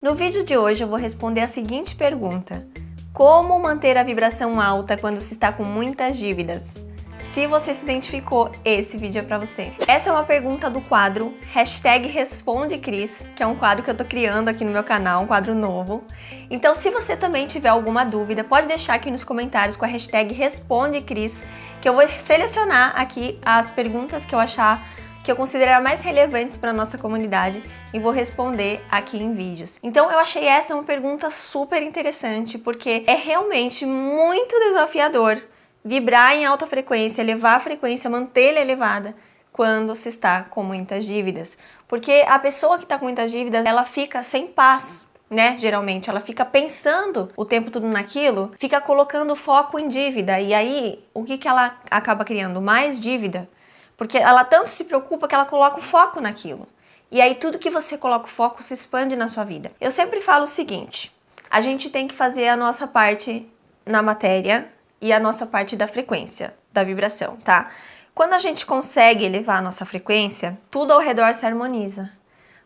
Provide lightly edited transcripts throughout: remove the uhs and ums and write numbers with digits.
No vídeo de hoje eu vou responder a seguinte pergunta: como manter a vibração alta quando se está com muitas dívidas? Se você se identificou, esse vídeo é pra você. Essa é uma pergunta do quadro #RespondeCris, que é um quadro que eu tô criando aqui no meu canal, um quadro novo. Então, se você também tiver alguma dúvida, pode deixar aqui nos comentários com a #RespondeCris, que eu vou selecionar aqui as perguntas que eu achar que eu considerar mais relevantes para a nossa comunidade e vou responder aqui em vídeos. Então eu achei essa uma pergunta super interessante, porque é realmente muito desafiador vibrar em alta frequência, elevar a frequência, mantê-la elevada quando se está com muitas dívidas. Porque a pessoa que está com muitas dívidas, ela fica sem paz, né? Geralmente, ela fica pensando o tempo todo naquilo, fica colocando foco em dívida, e aí o que ela acaba criando? Mais dívida. Porque ela tanto se preocupa que ela coloca o foco naquilo. E aí tudo que você coloca o foco se expande na sua vida. Eu sempre falo o seguinte: a gente tem que fazer a nossa parte na matéria e a nossa parte da frequência, da vibração, tá? Quando a gente consegue elevar a nossa frequência, tudo ao redor se harmoniza.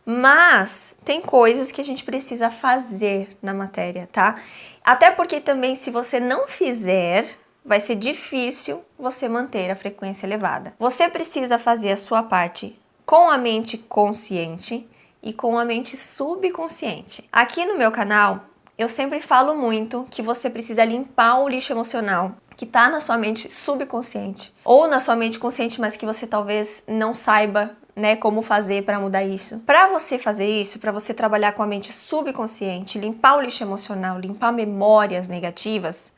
Mas tem coisas que a gente precisa fazer na matéria, tá? Até porque também, se você não fizer, vai ser difícil você manter a frequência elevada. Você precisa fazer a sua parte com a mente consciente e com a mente subconsciente. Aqui no meu canal, eu sempre falo muito que você precisa limpar o lixo emocional que está na sua mente subconsciente ou na sua mente consciente, mas que você talvez não saiba, né, como fazer para mudar isso. Para você fazer isso, para você trabalhar com a mente subconsciente, limpar o lixo emocional, limpar memórias negativas,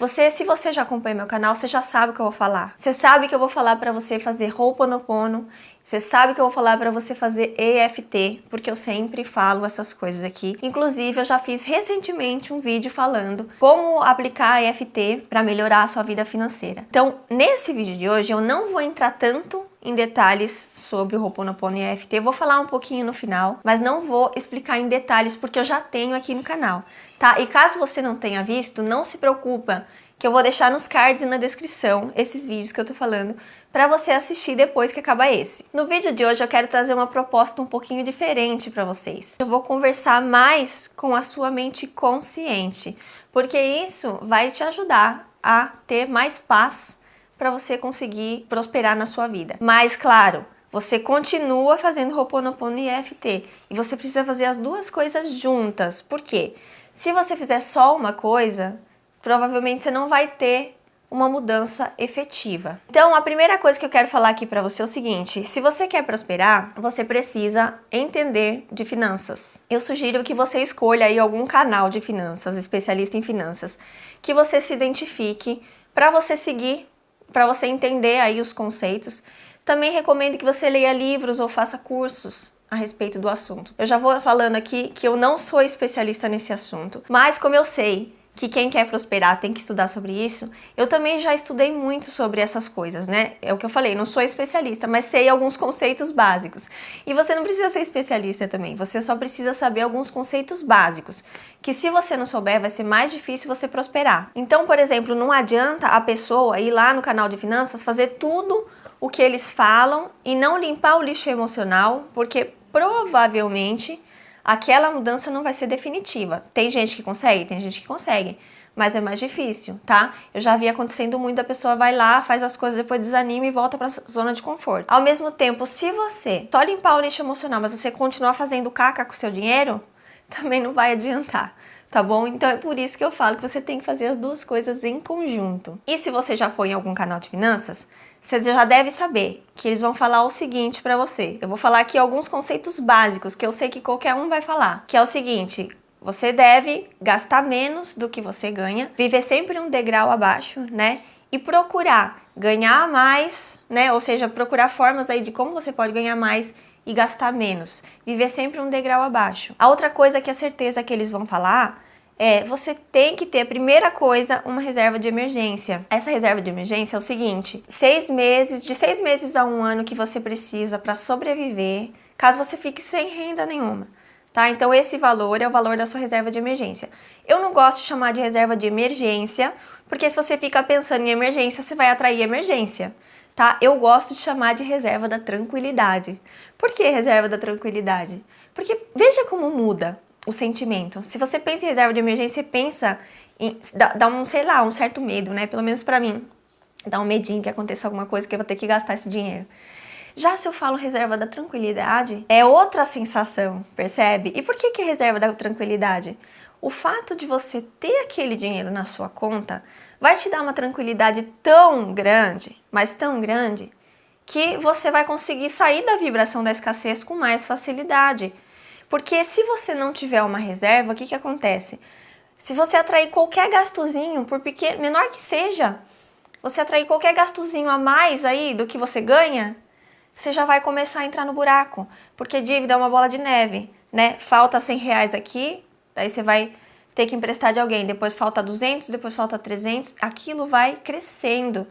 se você já acompanha meu canal, você já sabe o que eu vou falar. Você sabe que eu vou falar para você fazer Ho'oponopono. Você sabe que eu vou falar para você fazer EFT, porque eu sempre falo essas coisas aqui. Inclusive, eu já fiz recentemente um vídeo falando como aplicar EFT para melhorar a sua vida financeira. Então, nesse vídeo de hoje, eu não vou entrar tanto em detalhes sobre o Ho'oponopono e EFT. Eu vou falar um pouquinho no final, mas não vou explicar em detalhes porque eu já tenho aqui no canal, tá? E caso você não tenha visto, não se preocupa, que eu vou deixar nos cards e na descrição esses vídeos que eu tô falando para você assistir depois que acabar esse. No vídeo de hoje eu quero trazer uma proposta um pouquinho diferente para vocês. Eu vou conversar mais com a sua mente consciente, porque isso vai te ajudar a ter mais paz para você conseguir prosperar na sua vida. Mas, claro, você continua fazendo Ho'oponopono e EFT. E você precisa fazer as duas coisas juntas. Por quê? Se você fizer só uma coisa, provavelmente você não vai ter uma mudança efetiva. Então, a primeira coisa que eu quero falar aqui para você é o seguinte: se você quer prosperar, você precisa entender de finanças. Eu sugiro que você escolha aí algum canal de finanças, especialista em finanças, que você se identifique para você seguir, para você entender aí os conceitos. Também recomendo que você leia livros ou faça cursos a respeito do assunto. Eu já vou falando aqui que eu não sou especialista nesse assunto, mas como eu sei que quem quer prosperar tem que estudar sobre isso, eu também já estudei muito sobre essas coisas, né? É o que eu falei, não sou especialista, mas sei alguns conceitos básicos. E você não precisa ser especialista também, você só precisa saber alguns conceitos básicos, que se você não souber, vai ser mais difícil você prosperar. Então, por exemplo, não adianta a pessoa ir lá no canal de finanças fazer tudo o que eles falam e não limpar o lixo emocional, porque provavelmente aquela mudança não vai ser definitiva. Tem gente que consegue, mas é mais difícil, tá? Eu já vi acontecendo muito, a pessoa vai lá, faz as coisas, depois desanima e volta pra zona de conforto. Ao mesmo tempo, se você só limpar o lixo emocional, mas você continuar fazendo caca com o seu dinheiro, também não vai adiantar, tá bom? Então é por isso que eu falo que você tem que fazer as duas coisas em conjunto. E se você já foi em algum canal de finanças, você já deve saber que eles vão falar o seguinte para você. Eu vou falar aqui alguns conceitos básicos que eu sei que qualquer um vai falar, que é o seguinte: você deve gastar menos do que você ganha, viver sempre um degrau abaixo, né? E procurar ganhar mais, né? Ou seja, procurar formas aí de como você pode ganhar mais e gastar menos. Viver sempre um degrau abaixo. A outra coisa que é certeza que eles vão falar é: você tem que ter, a primeira coisa, uma reserva de emergência. Essa reserva de emergência é o seguinte: de 6 meses a 1 ano que você precisa para sobreviver, caso você fique sem renda nenhuma. Tá? Então esse valor é o valor da sua reserva de emergência. Eu não gosto de chamar de reserva de emergência, porque se você fica pensando em emergência, você vai atrair emergência. Tá? Eu gosto de chamar de reserva da tranquilidade. Por que reserva da tranquilidade? Porque veja como muda. o sentimento. Se você pensa em reserva de emergência, você pensa em... dá um, sei lá, um certo medo, né? Pelo menos pra mim. Dá um medinho que aconteça alguma coisa que eu vou ter que gastar esse dinheiro. Já se eu falo reserva da tranquilidade, é outra sensação, percebe? E por que é reserva da tranquilidade? O fato de você ter aquele dinheiro na sua conta vai te dar uma tranquilidade tão grande, mas tão grande, que você vai conseguir sair da vibração da escassez com mais facilidade. Porque se você não tiver uma reserva, o que acontece? Se você atrair qualquer gastozinho, por pequeno, menor que seja, você atrair qualquer gastozinho a mais aí do que você ganha, você já vai começar a entrar no buraco, porque dívida é uma bola de neve, né? Falta R$100 aqui, daí você vai ter que emprestar de alguém, depois falta 200, depois falta 300, aquilo vai crescendo,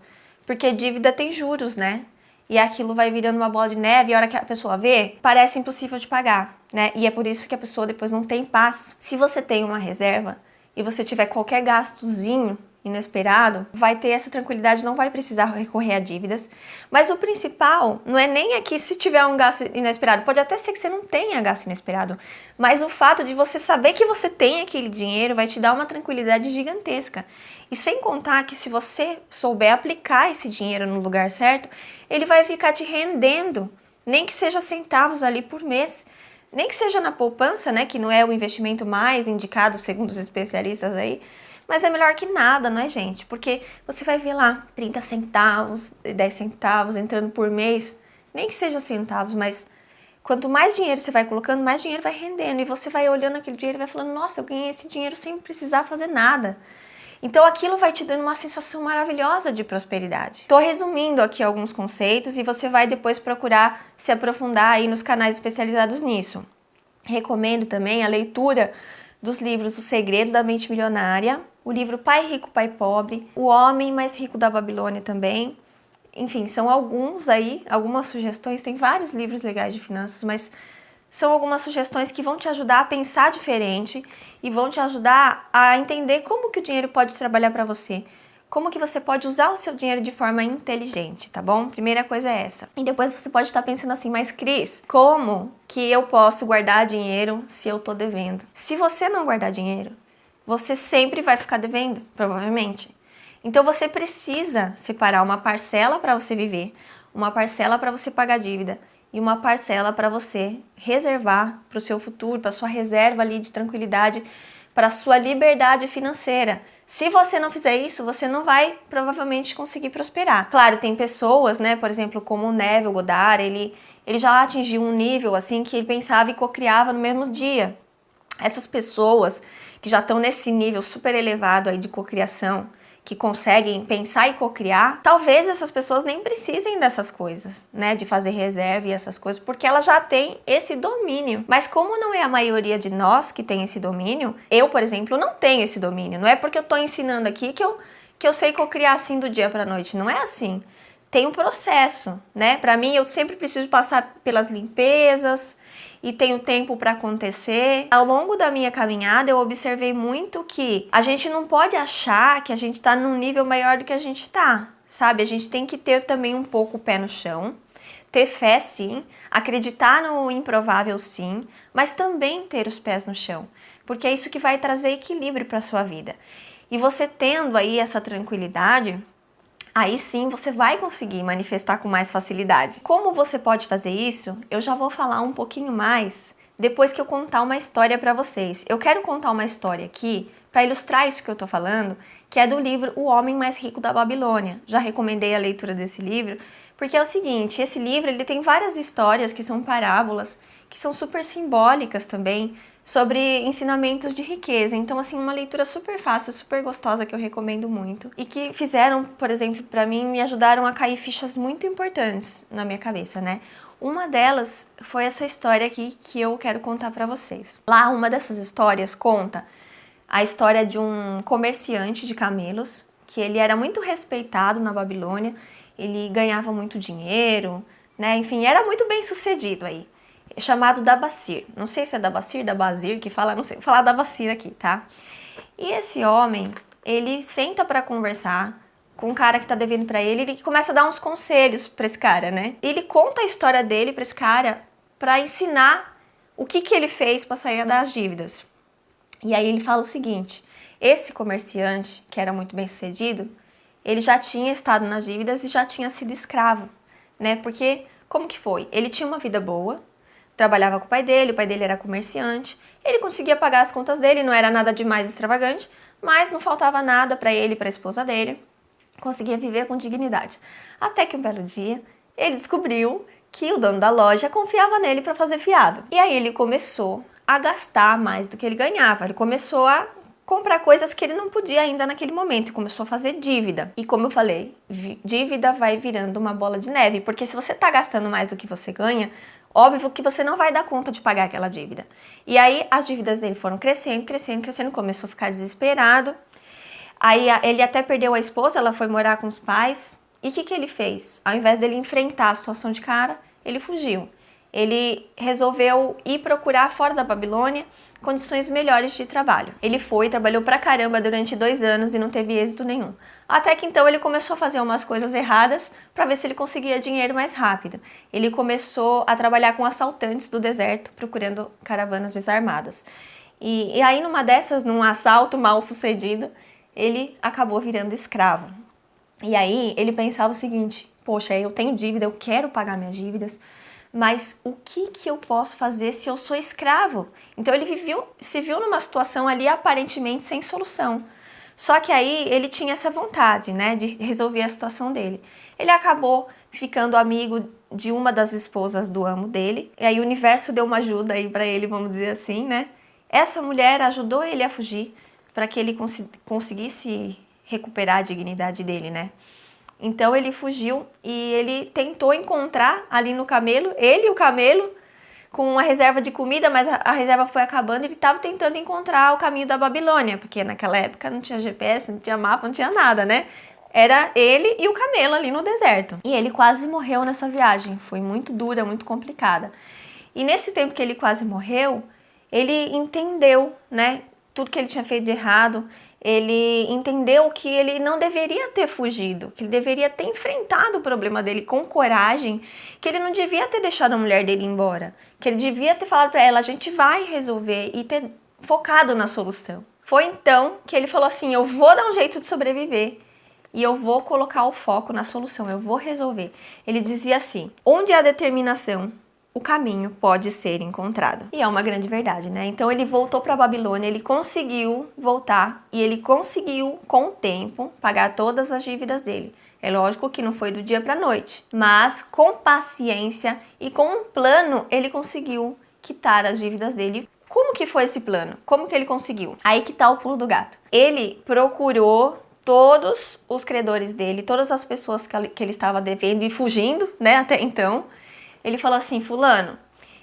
porque dívida tem juros, né? E aquilo vai virando uma bola de neve e a hora que a pessoa vê, parece impossível de pagar, né? E é por isso que a pessoa depois não tem paz. Se você tem uma reserva e você tiver qualquer gastozinho inesperado, vai ter essa tranquilidade, não vai precisar recorrer a dívidas. Mas o principal não é nem aqui se tiver um gasto inesperado, pode até ser que você não tenha gasto inesperado, mas o fato de você saber que você tem aquele dinheiro vai te dar uma tranquilidade gigantesca. E sem contar que se você souber aplicar esse dinheiro no lugar certo, ele vai ficar te rendendo, nem que seja centavos ali por mês. Nem que seja na poupança, né, que não é o investimento mais indicado segundo os especialistas aí, mas é melhor que nada, não é, gente? Porque você vai ver lá 30 centavos, 10 centavos entrando por mês, nem que seja centavos, mas quanto mais dinheiro você vai colocando, mais dinheiro vai rendendo. E você vai olhando aquele dinheiro e vai falando, nossa, eu ganhei esse dinheiro sem precisar fazer nada. Então aquilo vai te dando uma sensação maravilhosa de prosperidade. Tô resumindo aqui alguns conceitos e você vai depois procurar se aprofundar aí nos canais especializados nisso. Recomendo também a leitura dos livros O Segredo da Mente Milionária, o livro Pai Rico, Pai Pobre, O Homem Mais Rico da Babilônia também. Enfim, são alguns aí, algumas sugestões, tem vários livros legais de finanças, mas são algumas sugestões que vão te ajudar a pensar diferente e vão te ajudar a entender como que o dinheiro pode trabalhar para você. Como que você pode usar o seu dinheiro de forma inteligente, tá bom? Primeira coisa é essa. E depois você pode estar pensando assim, mas Cris, como que eu posso guardar dinheiro se eu tô devendo? Se você não guardar dinheiro, você sempre vai ficar devendo, provavelmente. Então você precisa separar uma parcela para você viver, uma parcela para você pagar dívida e uma parcela para você reservar para o seu futuro, para sua reserva ali de tranquilidade, para a sua liberdade financeira. Se você não fizer isso, você não vai provavelmente conseguir prosperar. Claro, tem pessoas, né, por exemplo, como o Neville Goddard, ele já atingiu um nível assim que ele pensava e cocriava no mesmo dia. Essas pessoas que já estão nesse nível super elevado aí de cocriação, que conseguem pensar e cocriar, talvez essas pessoas nem precisem dessas coisas, né, de fazer reserva e essas coisas, porque elas já têm esse domínio. Mas como não é a maioria de nós que tem esse domínio, eu, por exemplo, não tenho esse domínio. Não é porque eu tô ensinando aqui que eu sei cocriar assim do dia pra noite, não é assim. Tem um processo, né? Para mim, eu sempre preciso passar pelas limpezas e tenho tempo para acontecer. Ao longo da minha caminhada, eu observei muito que a gente não pode achar que a gente está num nível maior do que a gente está, sabe? A gente tem que ter também um pouco o pé no chão, ter fé sim, acreditar no improvável sim, mas também ter os pés no chão, porque é isso que vai trazer equilíbrio para sua vida. E você tendo aí essa tranquilidade, aí sim você vai conseguir manifestar com mais facilidade. Como você pode fazer isso? Eu já vou falar um pouquinho mais depois que eu contar uma história para vocês. Eu quero contar uma história aqui para ilustrar isso que eu tô falando, que é do livro O Homem Mais Rico da Babilônia. Já recomendei a leitura desse livro, porque é o seguinte, esse livro ele tem várias histórias que são parábolas, que são super simbólicas também, sobre ensinamentos de riqueza. Então, assim, uma leitura super fácil, super gostosa, que eu recomendo muito. E que fizeram, por exemplo, para mim, me ajudaram a cair fichas muito importantes na minha cabeça, né? Uma delas foi essa história aqui que eu quero contar para vocês. Lá, uma dessas histórias conta a história de um comerciante de camelos, que ele era muito respeitado na Babilônia, ele ganhava muito dinheiro, né? Enfim, era muito bem sucedido aí. Chamado Dabasir. Não sei se é Dabasir, Dabazir, que fala, não sei, vou falar Dabasir aqui, tá? E esse homem, ele senta pra conversar com um cara que tá devendo pra ele, ele começa a dar uns conselhos pra esse cara, né? Ele conta a história dele pra esse cara pra ensinar o que ele fez para sair das dívidas. E aí ele fala o seguinte: esse comerciante, que era muito bem sucedido, ele já tinha estado nas dívidas e já tinha sido escravo, né? Porque, como que foi? Ele tinha uma vida boa, trabalhava com o pai dele era comerciante, ele conseguia pagar as contas dele, não era nada de mais extravagante, mas não faltava nada para ele e para a esposa dele, conseguia viver com dignidade. Até que um belo dia, ele descobriu que o dono da loja confiava nele para fazer fiado. E aí ele começou a gastar mais do que ele ganhava, ele começou a comprar coisas que ele não podia ainda naquele momento e começou a fazer dívida. E como eu falei, dívida vai virando uma bola de neve, porque se você tá gastando mais do que você ganha, óbvio que você não vai dar conta de pagar aquela dívida. E aí as dívidas dele foram crescendo, crescendo, crescendo, começou a ficar desesperado. Aí ele até perdeu a esposa, ela foi morar com os pais. E o que ele fez? Ao invés dele enfrentar a situação de cara, ele fugiu. Ele resolveu ir procurar fora da Babilônia condições melhores de trabalho. Ele foi, trabalhou pra caramba durante 2 anos e não teve êxito nenhum. Até que então ele começou a fazer umas coisas erradas para ver se ele conseguia dinheiro mais rápido. Ele começou a trabalhar com assaltantes do deserto, procurando caravanas desarmadas. E aí numa dessas, num assalto mal sucedido, ele acabou virando escravo. E aí ele pensava o seguinte: poxa, eu tenho dívida, eu quero pagar minhas dívidas, mas o que eu posso fazer se eu sou escravo? Então ele se viu numa situação ali aparentemente sem solução. Só que aí ele tinha essa vontade, né, de resolver a situação dele. Ele acabou ficando amigo de uma das esposas do amo dele, e aí o universo deu uma ajuda aí para ele, vamos dizer assim, né? Essa mulher ajudou ele a fugir para que ele conseguisse recuperar a dignidade dele, né? Então ele fugiu e ele tentou encontrar ali no camelo, ele e o camelo, com uma reserva de comida, mas a reserva foi acabando e ele estava tentando encontrar o caminho da Babilônia, porque naquela época não tinha GPS, não tinha mapa, não tinha nada, né? Era ele e o camelo ali no deserto. E ele quase morreu nessa viagem, foi muito dura, muito complicada. E nesse tempo que ele quase morreu, ele entendeu, né, tudo que ele tinha feito de errado. Ele entendeu que ele não deveria ter fugido, que ele deveria ter enfrentado o problema dele com coragem, que ele não devia ter deixado a mulher dele embora, que ele devia ter falado para ela: a gente vai resolver, e ter focado na solução. Foi então que ele falou assim: eu vou dar um jeito de sobreviver e eu vou colocar o foco na solução, eu vou resolver. Ele dizia assim: onde há determinação, o caminho pode ser encontrado. E é uma grande verdade, né? Então ele voltou para a Babilônia, ele conseguiu voltar e ele conseguiu, com o tempo, pagar todas as dívidas dele. É lógico que não foi do dia para a noite, mas com paciência e com um plano ele conseguiu quitar as dívidas dele. Como que foi esse plano? Como que ele conseguiu? Aí que tá o pulo do gato. Ele procurou todos os credores dele, todas as pessoas que ele estava devendo e fugindo, né, até então. Ele falou assim: fulano,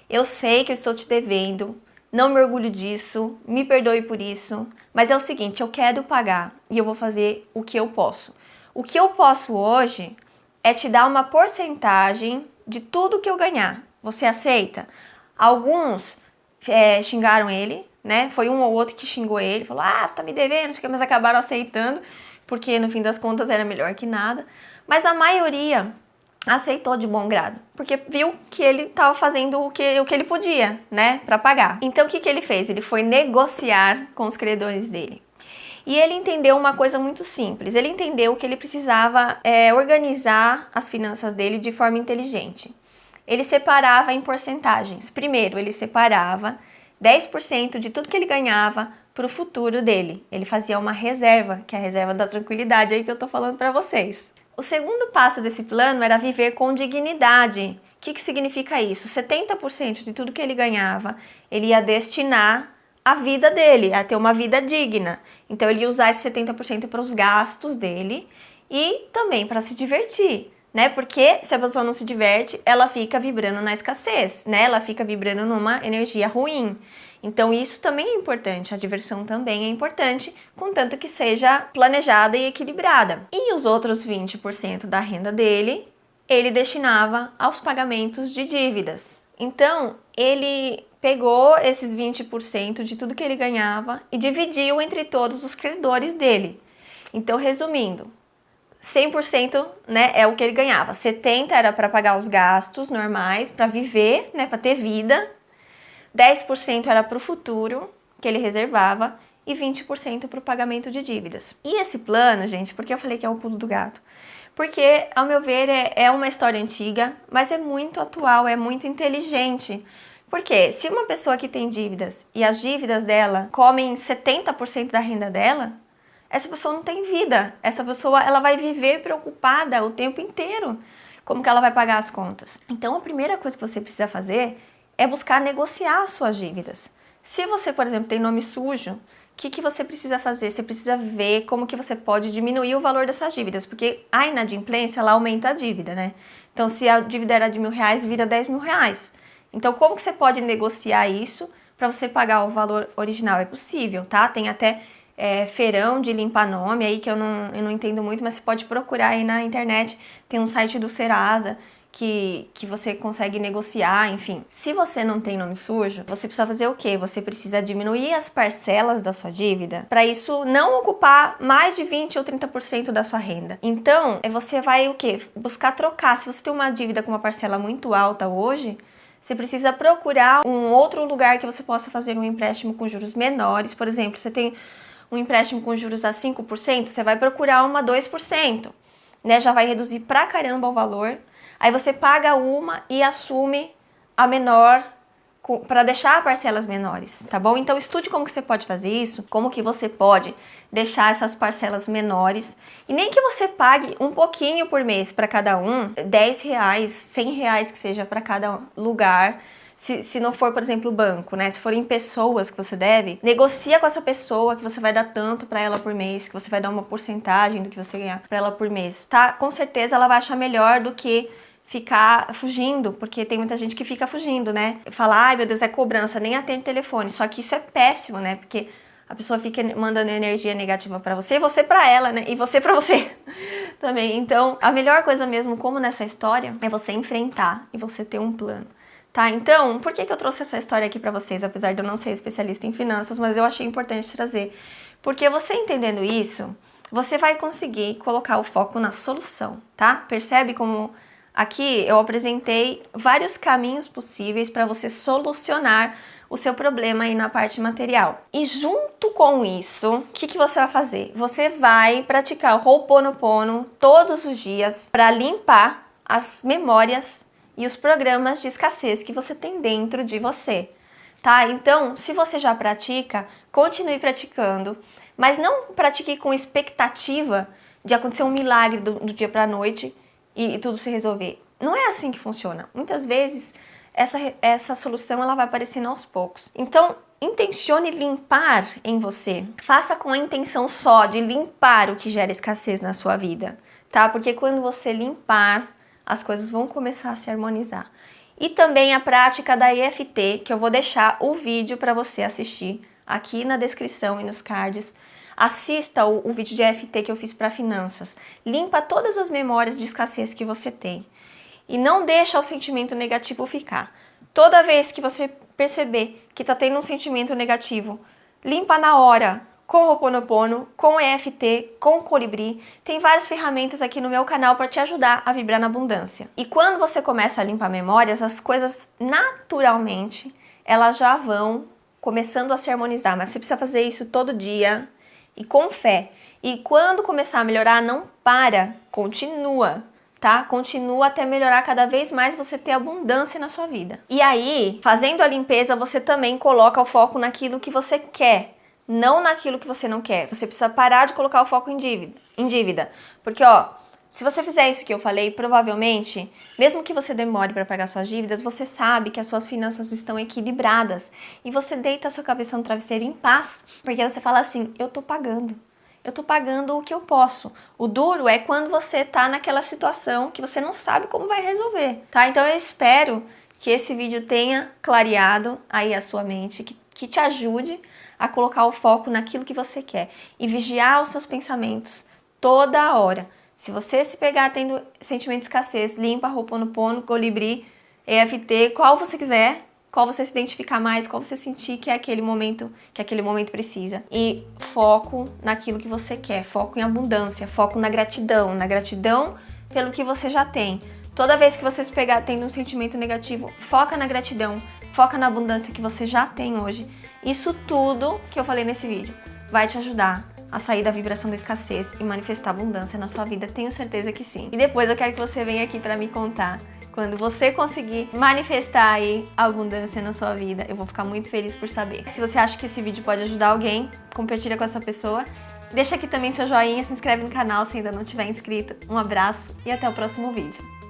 eu sei que eu estou te devendo, não me orgulho disso, me perdoe por isso, mas é o seguinte, eu quero pagar e eu vou fazer o que eu posso. O que eu posso hoje é te dar uma porcentagem de tudo que eu ganhar. Você aceita? Alguns xingaram ele, né? Foi um ou outro que xingou ele, falou: ah, você tá me devendo, não sei o que, mas acabaram aceitando, porque no fim das contas era melhor que nada. Mas a maioria aceitou de bom grado, porque viu que ele estava fazendo o que ele podia, né, para pagar. Então o que ele fez? Ele foi negociar com os credores dele. E ele entendeu uma coisa muito simples. Ele entendeu que ele precisava organizar as finanças dele de forma inteligente. Ele separava em porcentagens. Primeiro, ele separava 10% de tudo que ele ganhava para o futuro dele. Ele fazia uma reserva, que é a reserva da tranquilidade aí que eu tô falando para vocês. O segundo passo desse plano era viver com dignidade. O que significa isso? 70% de tudo que ele ganhava, ele ia destinar à vida dele, a ter uma vida digna. Então ele ia usar esse 70% para os gastos dele e também para se divertir, né? Porque se a pessoa não se diverte, ela fica vibrando na escassez, né? Ela fica vibrando numa energia ruim. Então isso também é importante, a diversão também é importante, contanto que seja planejada e equilibrada. E os outros 20% da renda dele, ele destinava aos pagamentos de dívidas. Então ele pegou esses 20% de tudo que ele ganhava e dividiu entre todos os credores dele. Então, resumindo, 100%, né, é o que ele ganhava. 70% era para pagar os gastos normais, para viver, né, para ter vida. 10% era para o futuro, que ele reservava, e 20% para o pagamento de dívidas. E esse plano, gente, por que eu falei que é o pulo do gato? Porque, ao meu ver, é uma história antiga, mas é muito atual, é muito inteligente. Porque se uma pessoa que tem dívidas e as dívidas dela comem 70% da renda dela, essa pessoa não tem vida. Essa pessoa ela vai viver preocupada o tempo inteiro. Como que ela vai pagar as contas? Então, a primeira coisa que você precisa fazer é buscar negociar as suas dívidas. Se você, por exemplo, tem nome sujo, o que você precisa fazer? Você precisa ver como que você pode diminuir o valor dessas dívidas, porque a inadimplência, ela aumenta a dívida, né? Então, se a dívida era de R$1.000, vira R$10.000. Então, como que você pode negociar isso para você pagar o valor original? É possível, tá? Tem até feirão de limpar nome aí, que eu não entendo muito, mas você pode procurar aí na internet. Tem um site do Serasa que você consegue negociar, enfim. Se você não tem nome sujo, você precisa fazer o quê? Você precisa diminuir as parcelas da sua dívida para isso não ocupar mais de 20 ou 30% da sua renda. Então, você vai o quê? Buscar trocar. Se você tem uma dívida com uma parcela muito alta hoje, você precisa procurar um outro lugar que você possa fazer um empréstimo com juros menores. Por exemplo, você tem um empréstimo com juros a 5%, você vai procurar uma 2%, né? Já vai reduzir pra caramba o valor. Aí você paga uma e assume a menor para deixar parcelas menores, tá bom? Então estude como que você pode fazer isso, como que você pode deixar essas parcelas menores e nem que você pague um pouquinho por mês para cada um, R$10, R$100 que seja para cada lugar. Se não for, por exemplo, o banco, né? Se forem pessoas que você deve, negocia com essa pessoa que você vai dar tanto para ela por mês, que você vai dar uma porcentagem do que você ganhar para ela por mês, tá? Com certeza ela vai achar melhor do que ficar fugindo, porque tem muita gente que fica fugindo, né? Fala, ai meu Deus, é cobrança, nem atende telefone. Só que isso é péssimo, né? Porque a pessoa fica mandando energia negativa para você e você para ela, né? E você para você também. Então, a melhor coisa mesmo, como nessa história, é você enfrentar e você ter um plano. Tá, então, por que eu trouxe essa história aqui pra vocês, apesar de eu não ser especialista em finanças, mas eu achei importante trazer. Porque você entendendo isso, você vai conseguir colocar o foco na solução, tá? Percebe como aqui eu apresentei vários caminhos possíveis para você solucionar o seu problema aí na parte material. E junto com isso, o que você vai fazer? Você vai praticar o Ho'oponopono todos os dias para limpar as memórias e os programas de escassez que você tem dentro de você, tá? Então, se você já pratica, continue praticando, mas não pratique com expectativa de acontecer um milagre do dia para a noite e tudo se resolver. Não é assim que funciona. Muitas vezes, essa solução ela vai aparecendo aos poucos. Então, intencione limpar em você. Faça com a intenção só de limpar o que gera escassez na sua vida, tá? Porque quando você limpar, as coisas vão começar a se harmonizar. E também a prática da EFT, que eu vou deixar o vídeo para você assistir aqui na descrição e nos cards. Assista o vídeo de EFT que eu fiz para finanças. Limpa todas as memórias de escassez que você tem. E não deixa o sentimento negativo ficar. Toda vez que você perceber que está tendo um sentimento negativo, limpa na hora. Com o Ho'oponopono, com o EFT, com o Colibri. Tem várias ferramentas aqui no meu canal para te ajudar a vibrar na abundância. E quando você começa a limpar memórias, as coisas naturalmente, elas já vão começando a se harmonizar. Mas você precisa fazer isso todo dia e com fé. E quando começar a melhorar, não para, continua. Tá? Continua até melhorar cada vez mais, você ter abundância na sua vida. E aí, fazendo a limpeza, você também coloca o foco naquilo que você quer. Não naquilo que você não quer. Você precisa parar de colocar o foco em dívida. Porque, se você fizer isso que eu falei, provavelmente, mesmo que você demore para pagar suas dívidas, você sabe que as suas finanças estão equilibradas. E você deita a sua cabeça no travesseiro em paz. Porque você fala assim, eu tô pagando o que eu posso. O duro é quando você tá naquela situação que você não sabe como vai resolver, tá? Então eu espero que esse vídeo tenha clareado aí a sua mente, que te ajude a colocar o foco naquilo que você quer e vigiar os seus pensamentos toda hora. Se você se pegar tendo sentimento de escassez, limpa, Ho'oponopono, Colibri, EFT, qual você quiser, qual você se identificar mais, qual você sentir que é aquele momento precisa. E foco naquilo que você quer, foco em abundância, foco na gratidão pelo que você já tem. Toda vez que você se pegar tendo um sentimento negativo, foca na gratidão foca na abundância que você já tem hoje. Isso tudo que eu falei nesse vídeo vai te ajudar a sair da vibração da escassez e manifestar abundância na sua vida, tenho certeza que sim. E depois eu quero que você venha aqui para me contar quando você conseguir manifestar aí a abundância na sua vida. Eu vou ficar muito feliz por saber. Se você acha que esse vídeo pode ajudar alguém, compartilha com essa pessoa. Deixa aqui também seu joinha, se inscreve no canal se ainda não tiver inscrito. Um abraço e até o próximo vídeo.